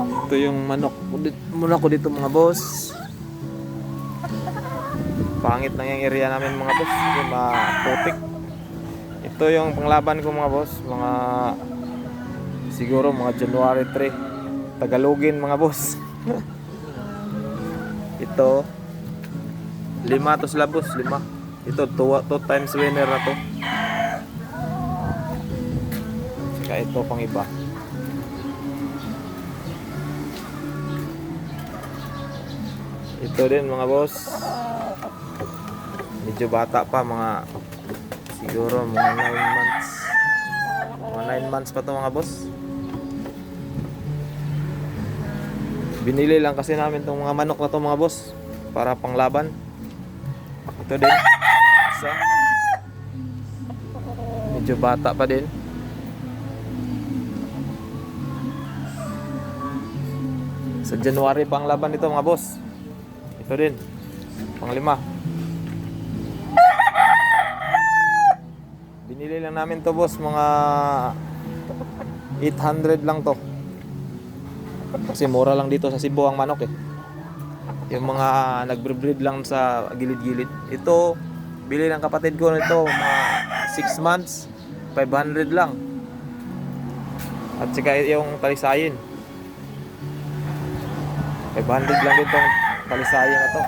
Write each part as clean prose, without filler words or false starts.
Ito yung manok. Muna ko dito mga boss. Pangit na yung area namin mga boss. Kasi maputik. Ito yung panglaban ko mga boss. Mga siguro mga January 3. Tagalogin mga boss. Ito 5 to labos, 5. Ito 2 times winner na to. Saka ito pang iba. Ito din mga boss. Medyo bata pa, mga siguro mga 9 months. Mga 9 months pa to mga boss. Binili lang kasi namin tong mga manok na to mga boss para panglaban. Ito din isa. Medyo bata pa din. Sa January pang laban ito mga boss. Ito din pang 5. Binili lang namin to boss, mga 800 lang to. Kasi mura lang dito sa Cebu ang manok eh. Yung mga nagbre-breed lang sa gilid-gilid. Ito, bili ng kapatid ko nito, mga 6 months, 500 lang. At saka yung talisayin. 500 lang din tong talisayin na to.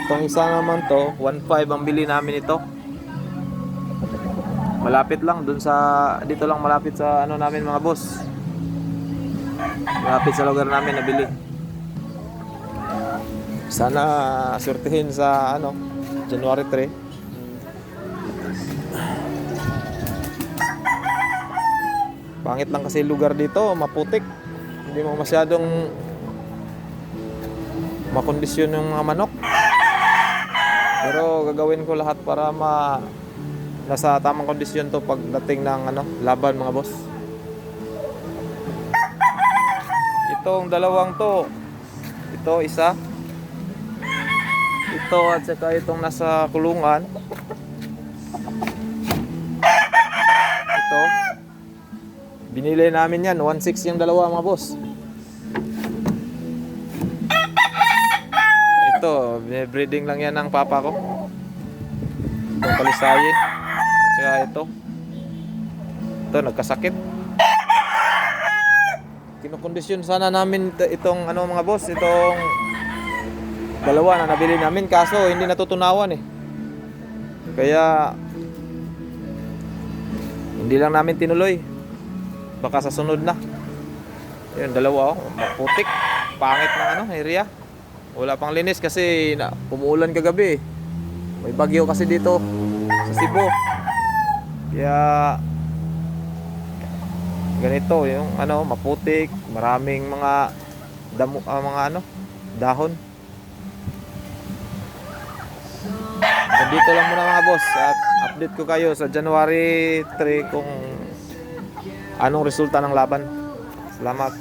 Itong isa naman to, 1.5 ang bili namin ito. Malapit lang dun sa, dito lang malapit sa ano namin mga boss. Malapit sa lugar namin nabili. Sana surtihin sa ano, January 3. Pangit lang kasi lugar dito, maputik. Hindi mo masyadong makondisyon yung mga manok. Pero gagawin ko lahat para nasa tamang kondisyon to pagdating ng ano, laban mga boss. Itong dalawang to, ito isa, ito at saka itong nasa kulungan, ito binili namin yan 1.6 yung dalawa mga boss. Ito breeding lang yan ng papa ko, itong kalisayin. Tsaka ito nagkasakit. Kinokondisyon sana namin itong ano mga boss, itong dalawa na nabili namin, kaso hindi natutunawan eh. Kaya hindi lang namin tinuloy. Baka sa sunod na. Yun, dalawa maputik. Pangit ng ano, area. Wala pang linis kasi umuulan kagabi eh. May bagyo kasi dito sa Cebu. Kaya ganito yung ano, maputik, maraming mga mga ano, dahon. Dito lang muna mga boss, at update ko kayo sa January 3 kung anong resulta ng laban. Salamat.